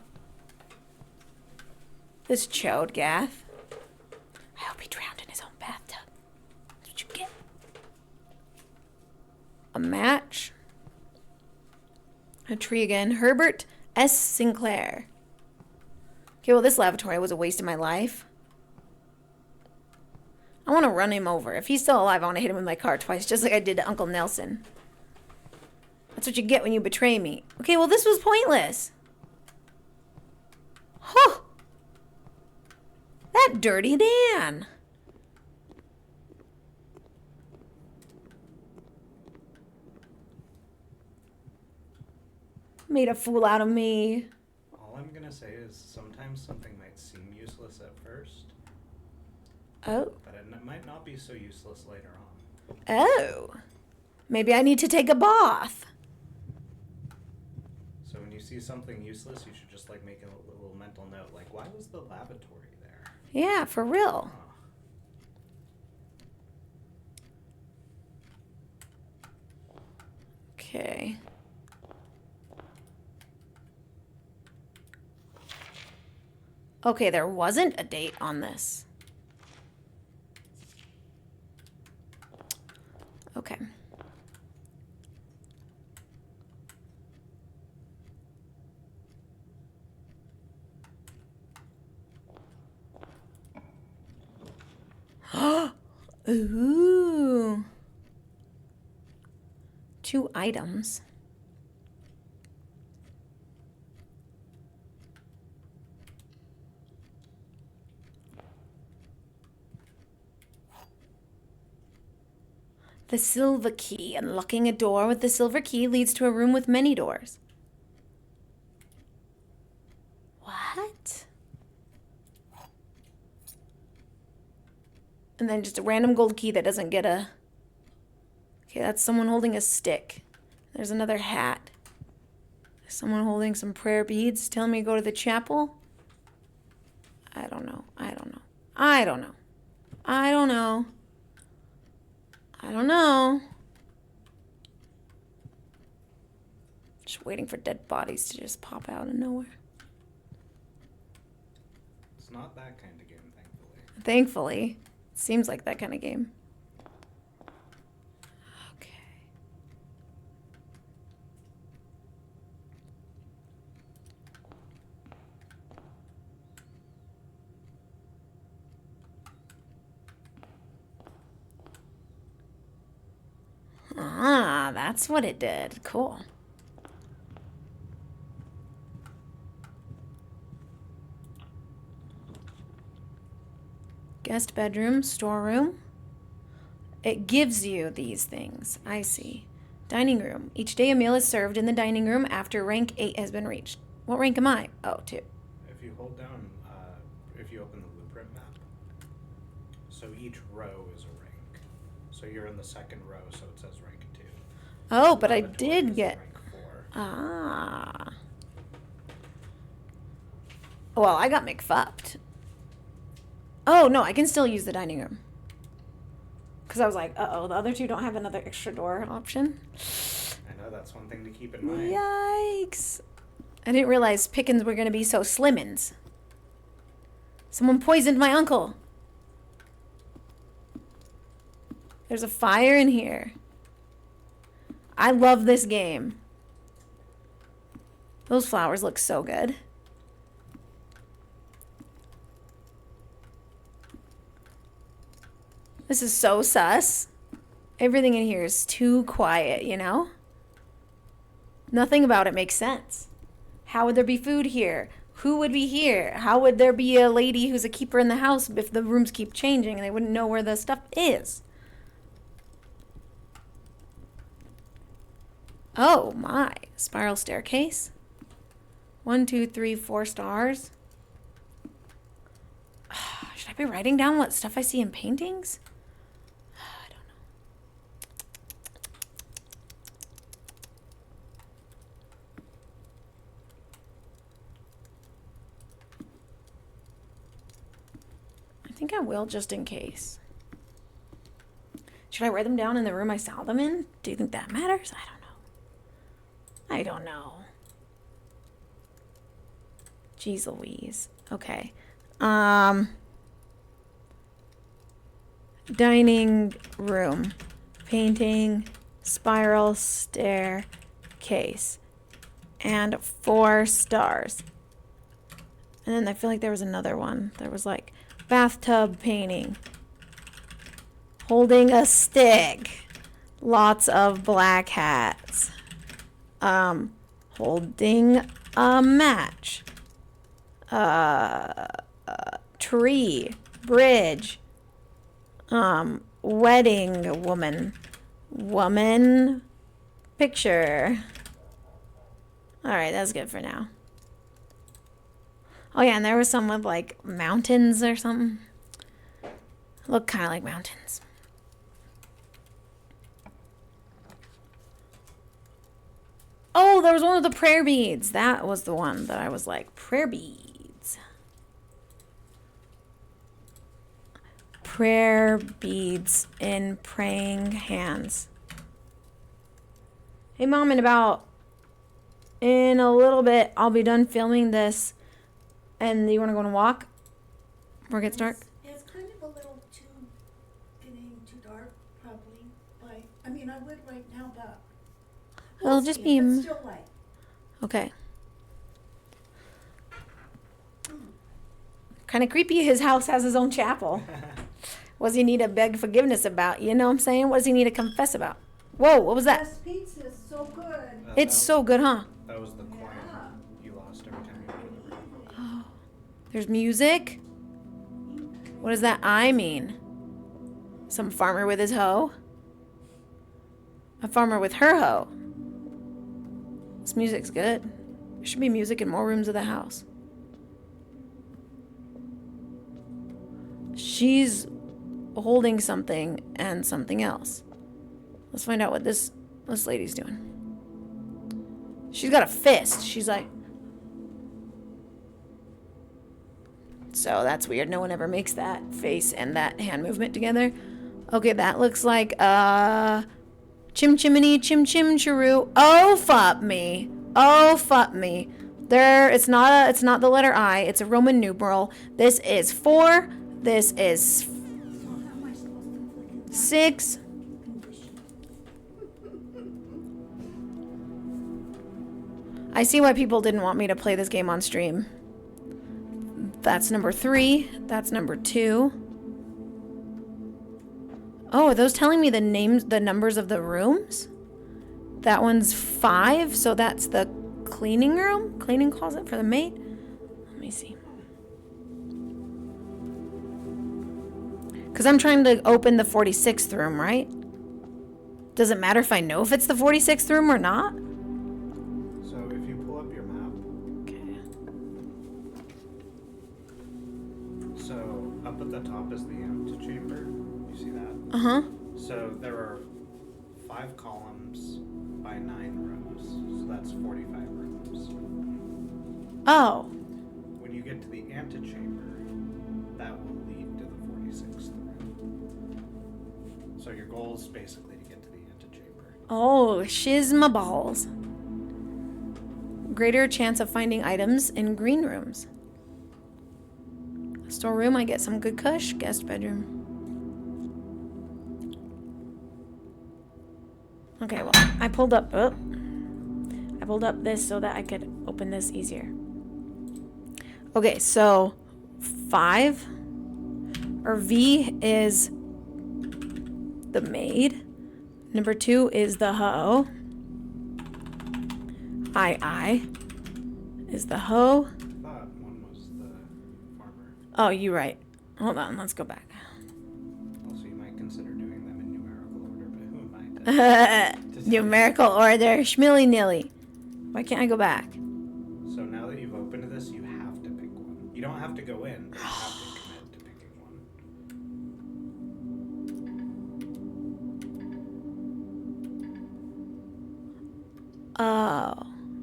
This chode gath. I hope he drowned in his own bathtub. That's what you get. A match. A tree again. Herbert S. Sinclair. Okay, well, this lavatory was a waste of my life. I want to run him over. If he's still alive, I want to hit him with my car twice, just like I did to Uncle Nelson. That's what you get when you betray me. Okay, well, this was pointless. Huh. That dirty Dan. Made a fool out of me. All I'm gonna say is sometimes something might seem useless at first, Oh. but it might not be so useless later on. Oh. Maybe I need to take a bath. So when you see something useless, you should just like make a little mental note, like, why was the lavatory there? Yeah, for real. Huh. Okay. Okay, there wasn't a date on this. Okay. Ooh. 2 items. The silver key. Unlocking a door with the silver key leads to a room with many doors. What? And then just a random gold key that doesn't get a... Okay, that's someone holding a stick. There's another hat. Someone holding some prayer beads telling me to go to the chapel. I don't know. I don't know. I don't know. I don't know. I don't know. Just waiting for dead bodies to just pop out of nowhere. It's not that kind of game, thankfully. Thankfully. It seems like that kind of game. Okay. Ah, that's what it did. Cool. Guest bedroom, storeroom. It gives you these things. I see. Dining room. Each day a meal is served in the dining room after rank 8 has been reached. What rank am I? Oh, 2. If you hold down, if you open the blueprint map, so each row is a rank. So you're in the second row, so it says rank 2. Oh, but I Lavatory did is get... rank 4. Ah. Well, I got McFupped. Oh, no, I can still use the dining room. Because I was like, uh-oh, the other two don't have another extra door option. I know, that's one thing to keep in mind. Yikes. I didn't realize pickings were going to be so slimmins. Someone poisoned my uncle. There's a fire in here. I love this game. Those flowers look so good. This is so sus. Everything in here is too quiet, you know? Nothing about it makes sense. How would there be food here? Who would be here? How would there be a lady who's a keeper in the house if the rooms keep changing and they wouldn't know where the stuff is? Oh my. Spiral staircase. 1, 2, 3, 4 stars. Should I be writing down what stuff I see in paintings? I don't know. I think I will, just in case. Should I write them down in the room I saw them in? Do you think that matters? I don't know. I don't know. Jeez Louise. Okay. Dining room. Painting. Spiral staircase. And 4 stars. And then I feel like there was another one. There was like bathtub painting. Holding a stick. Lots of black hats. Holding a match. Tree. Bridge. Wedding woman. Woman. Picture. Alright, that's good for now. Oh yeah, and there was some with like mountains or something. Look kind of like mountains. Oh, there was one with the prayer beads. That was the one that I was like, prayer beads. Prayer beads in praying hands. Hey, Mom, in a little bit, I'll be done filming this. And you want to go on a walk? Before it gets dark? It's kind of a little getting too dark, probably. I mean, I would right now, but It'll just be... It's still light. Okay. Kind of creepy. His house has his own chapel. What does he need to beg forgiveness about? You know what I'm saying? What does he need to confess about? Whoa, what was that? This pizza is so good. It's so good, huh? That was the coin you lost every time you opened the room. Oh, there's music? What does that I mean? Some farmer with his hoe? A farmer with her hoe. This music's good. There should be music in more rooms of the house. holding something and something else. Let's find out what this lady's doing. She's got a fist. She's like... So that's weird. No one ever makes that face and that hand movement together. Okay, that looks like chim chimney chim chim chiroo. Oh fuck me. Oh fuck me. It's not the letter I. It's a Roman numeral. This is 4. This is So how am I supposed to flick it? 6. I see why people didn't want me to play this game on stream. That's number 3. That's number 2. Oh, are those telling me the numbers of the rooms? That one's 5, so that's the cleaning room? Cleaning closet for the maid? Let me see. Because I'm trying to open the 46th room, right? Does it matter if I know if it's the 46th room or not? So if you pull up your map, Okay. so up at the top is the antechamber. You see that? Uh-huh. So there are 5 columns by 9 rows. So that's 45 rooms. Oh. When you get to the antechamber, that will lead to the 46th room. So your goal is basically to get to the antechamber. Oh, shiz my balls. Greater chance of finding items in green rooms. Storeroom, I get some good kush. Guest bedroom. Okay, well, I pulled up this so that I could open this easier. Okay, so 5 or V is the maid. Number 2 is the hoe. I is the hoe. I thought one was the farmer. Oh, you're right. Hold on, let's go back. Also, you might consider doing them in numerical order, but who am I to... Numerical order, schmilly-nilly. Why can't I go back? So now that you've opened this, you have to pick one. You don't have to go in, but you have to commit to picking one. Oh,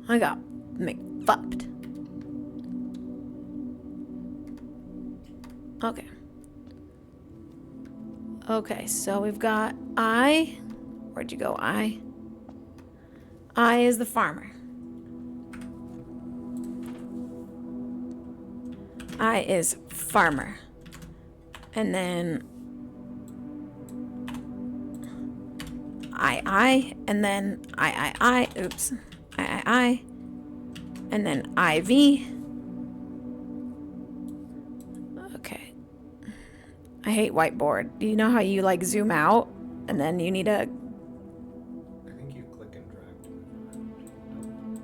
I got McFucked. Okay. Okay, so we've got I. Where'd you go, I? I is the farmer. I is farmer. And then I, and then I, oops, I, and then IV. Okay. I hate whiteboard. Do you know how you like zoom out and then you need a... I think you click and drag to move around.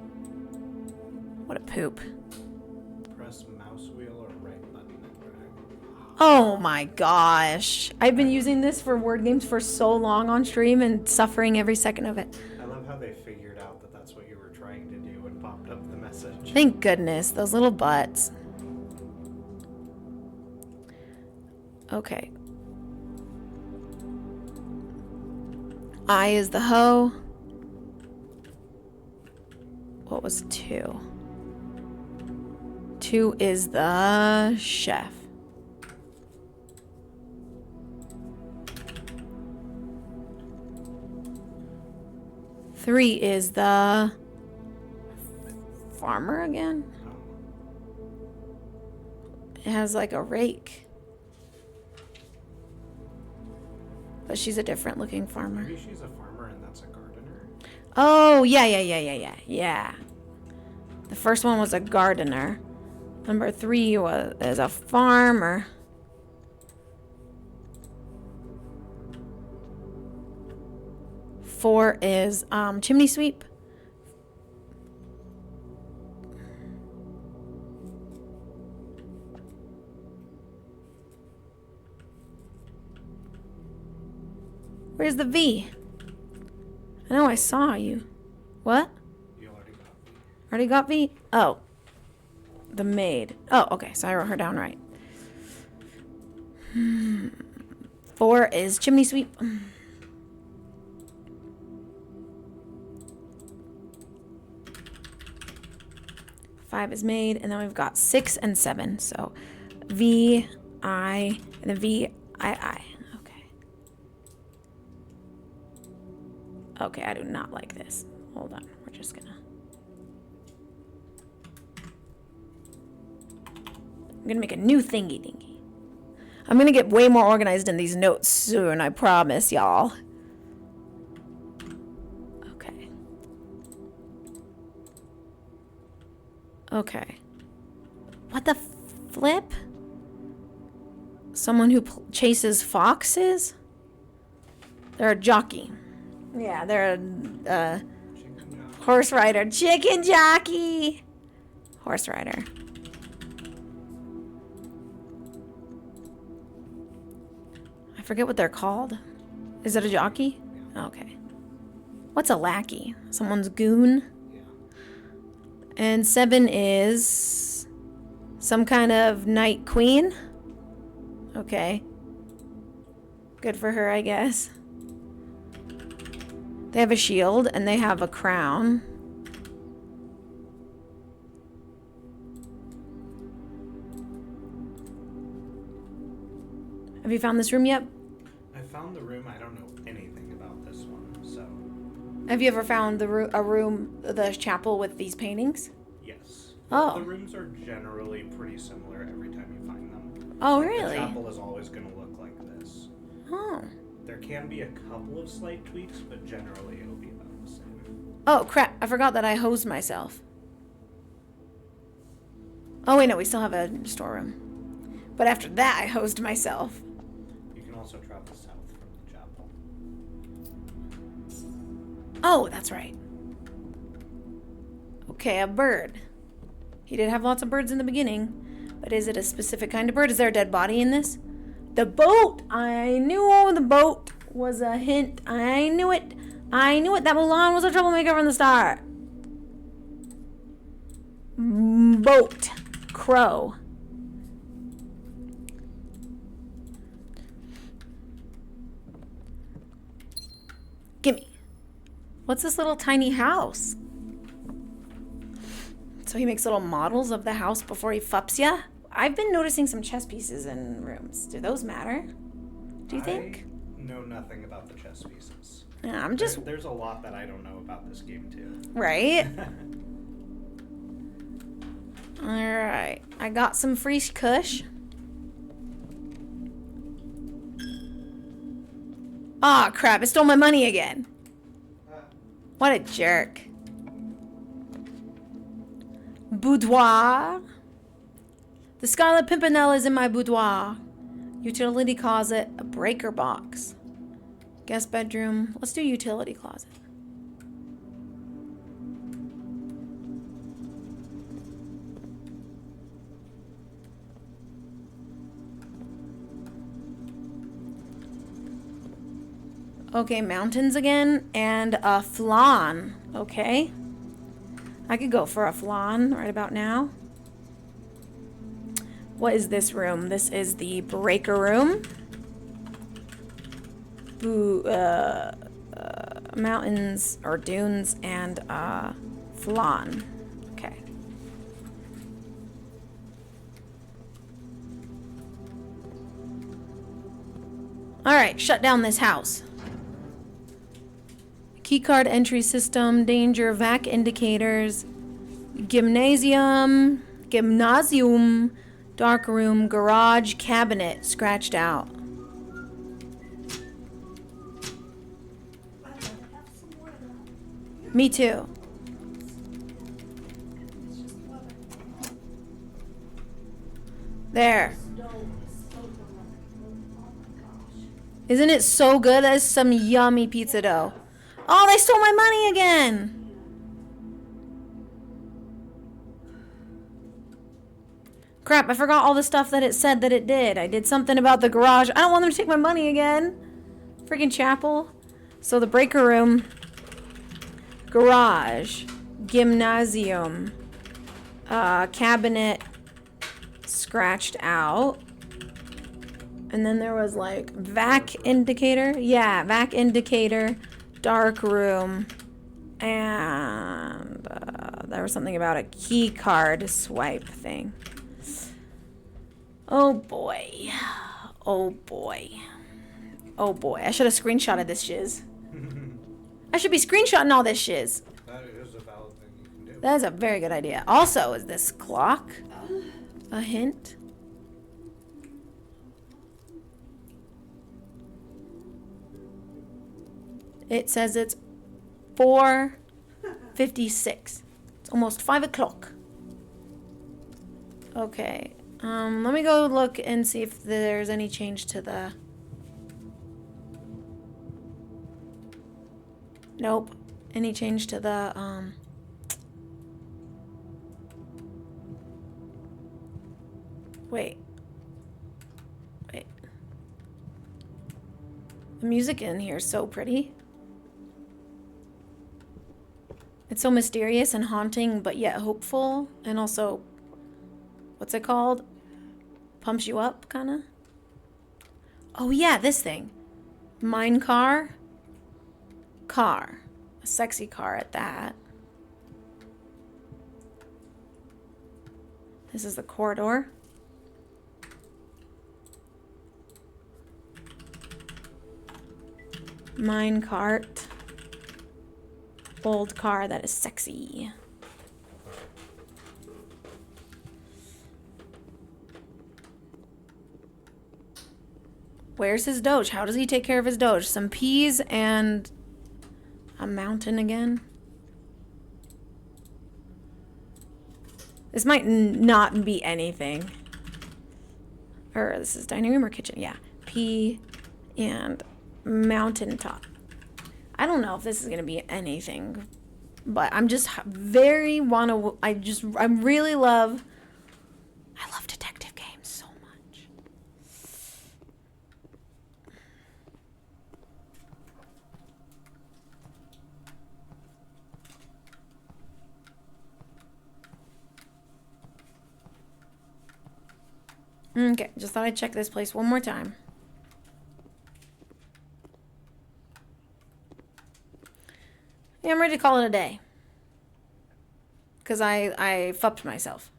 What a poop. Press mouse wheel or right button and drag. Oh my gosh. I've been using this for word games for so long on stream and suffering every second of it. I love how they figured out that that's what you were trying to do and popped up the message. Thank goodness. Those little butts. Okay. I is the hoe. What was 2? 2 is the chef. Three is the farmer again. Oh. It has like a rake. But she's a different looking farmer. Maybe she's a farmer and that's a gardener. Oh, yeah. The first one was a gardener. Number 3 is a farmer. Four is chimney sweep. Where's the V? I know I saw you. What? You already got me. Already got V? Oh. The maid. Oh, okay. So I wrote her down right. 4 is chimney sweep. 5 is made, and then we've got 6 and 7. So V, I, and then V, I. Okay. Okay, I do not like this. Hold on. We're just gonna... I'm gonna make a new thingy dingy. I'm gonna get way more organized in these notes soon, I promise, y'all. Okay. Okay. What the flip? Someone who chases foxes? They're a jockey. Yeah, they're a horse rider. Chicken jockey! Horse rider. I forget what they're called. Is it a jockey? Okay. What's a lackey? Someone's goon? Yeah. And 7 is some kind of night queen. Okay. Good for her, I guess. They have a shield and they have a crown. Have you found this room yet? I found the room. I don't know anything about this one, so Have you ever found a room, the chapel with these paintings? yes. Oh. The rooms are generally pretty similar every time you find them. Oh, Like, really? The chapel is always going to look like this. Oh. There can be a couple of slight tweaks, but generally it'll be about the same. Oh, crap. I forgot that I hosed myself. Oh, wait, no. We still have a storeroom. But after that, I hosed myself. You can also travel south from the chapel. Oh, that's right. Okay, a bird. He did have lots of birds in the beginning. But is it a specific kind of bird? Is there a dead body in this? The boat! I knew the boat was a hint. I knew it. I knew it. That Mulan was a troublemaker from the start. Boat. Crow. Gimme. What's this little tiny house? So he makes little models of the house before he fups ya? I've been noticing some chess pieces in rooms. Do those matter? Do you think? I know nothing about the chess pieces. Yeah, I'm just... There's a lot that I don't know about this game, too. Right? Alright. I got some free kush. Aw, crap. It stole my money again. What a jerk. Boudoir. The Scarlet Pimpernel is in my boudoir. Utility closet, a breaker box. Guest bedroom. Let's do utility closet. Okay, mountains again, and a flan. Okay. I could go for a flan right about now. What is this room? This is the breaker room. Mountains or dunes and flan. Okay. All right, shut down this house. Keycard entry system, danger, vac indicators, gymnasium, dark room, garage, cabinet, scratched out. I'd rather have some more of that. Me too. It's just weather. There. Stove is so delicious. Oh my gosh. Isn't it so good? That is some yummy pizza dough. Oh, they stole my money again. Crap, I forgot all the stuff that it said that it did. I did something about the garage. I don't want them to take my money again. Freaking chapel. So the breaker room, garage, gymnasium, cabinet, scratched out. And then there was like vac indicator. Yeah, vac indicator, dark room. And there was something about a key card swipe thing. Oh boy. Oh boy. Oh boy. I should have screenshotted this shiz. I should be screenshotting all this shiz. That is a valid thing you can do. That is a very good idea. Also, is this clock a hint? It says it's 4:56. It's almost 5 o'clock. Okay. Let me go look and see if there's any change to the... Nope. Any change to the, Wait. Wait. The music in here is so pretty. It's so mysterious and haunting, but yet hopeful, and also, what's it called? Pumps you up, kind of? Oh yeah, this thing. Mine car. Car. A sexy car at that. This is the corridor. Mine cart. Old car that is sexy. Where's his doge? How does he take care of his doge? Some peas and a mountain again. This might not be anything. Or this is dining room or kitchen? Yeah. Pea and mountaintop. I don't know if this is going to be anything, but I'm just very I love detective games so much. Okay, just thought I'd check this place one more time. Yeah, I'm ready to call it a day. Because I fucked myself.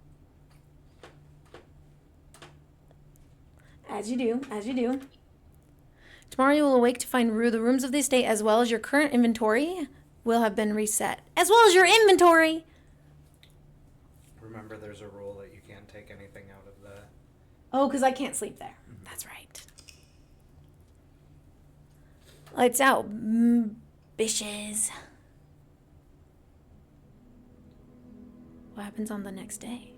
As you do, as you do. Tomorrow you will awake to find the rooms of the estate as well as your current inventory will have been reset. As well as your inventory! Remember, there's a rule that you can't take anything out of the... Oh, because I can't sleep there. Mm-hmm. That's right. Lights out. Bishes. What happens on the next day?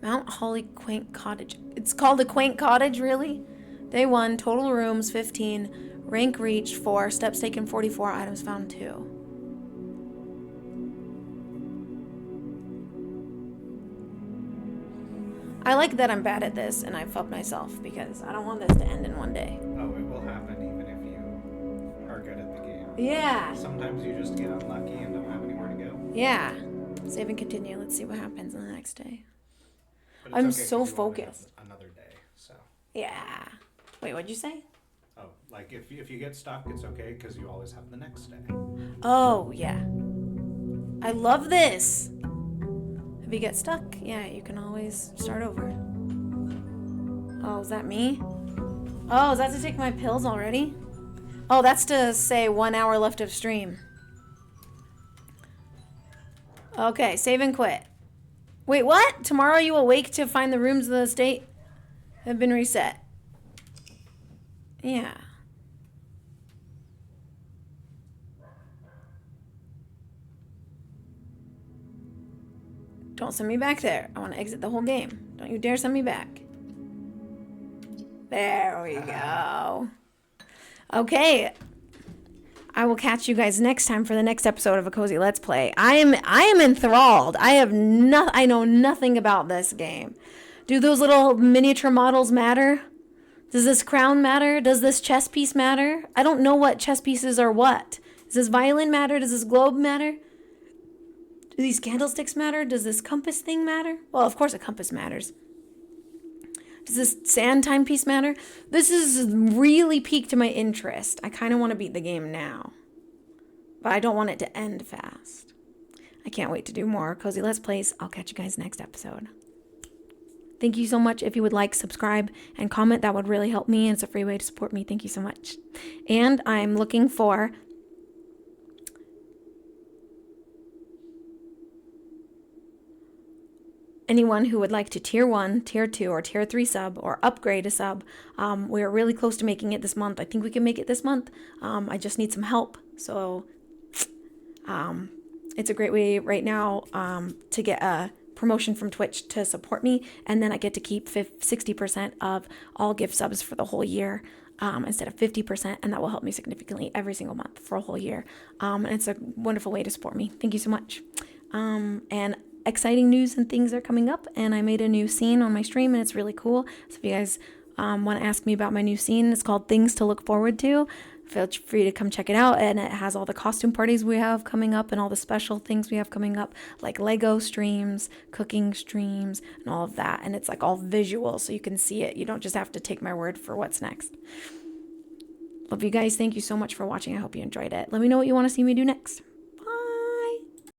Mount Holly Quaint Cottage. It's called a Quaint Cottage, really? Day 1, total rooms 15, rank reached 4, steps taken 44, items found 2. I like that I'm bad at this and I fucked myself because I don't want this to end in one day. Oh, it will happen even if you are good at the game. Yeah. Sometimes you just get unlucky and don't have anywhere to go. Yeah. Save and continue. Let's see what happens on the next day. But it's I'm okay, so 'cause you only have focused. Another day, so. Yeah. Wait, what'd you say? Oh, like if you get stuck, it's okay because you always have the next day. Oh, yeah. I love this. If you get stuck, yeah, you can always start over. Oh, is that me? Oh, is that to take my pills already? Oh, that's to say 1 hour left of stream. Okay, save and quit. Wait, what? Tomorrow you awake to find the rooms of the estate have been reset. Yeah. Don't send me back there. I want to exit the whole game. Don't you dare send me back. There we go. Okay. I will catch you guys next time for the next episode of a Kozy Let's Play. I am enthralled. I know nothing about this game. Do those little miniature models matter? Does this crown matter? Does this chess piece matter? I don't know what chess pieces are what. Does this violin matter? Does this globe matter? Do these candlesticks matter? Does this compass thing matter? Well, of course a compass matters. Does this sand timepiece matter? This is really piqued my interest. I kind of want to beat the game now, but I don't want it to end fast. I can't wait to do more Kozy Let's Plays. I'll catch you guys next episode. Thank you so much. If you would like, subscribe, and comment, that would really help me, and it's a free way to support me. Thank you so much. And I'm looking for anyone who would like to tier 1, tier 2, or tier 3 sub, or upgrade a sub. We're really close to making it this month. I think we can make it this month. I just need some help. So it's a great way right now to get a promotion from Twitch to support me, and then I get to keep 60% of all gift subs for the whole year instead of 50%, and that will help me significantly every single month for a whole year. And it's a wonderful way to support me. Thank you so much. And exciting news and things are coming up, and I made a new scene on my stream, and it's really cool. So if you guys want to ask me about my new scene, it's called Things to Look Forward To. Feel free to come check it out, and it has all the costume parties we have coming up and all the special things we have coming up, like Lego streams, cooking streams, and all of that. And it's like all visual, so you can see it. You don't just have to take my word for what's next. Love you guys. Thank you so much for watching. I hope you enjoyed it. Let me know what you want to see me do next.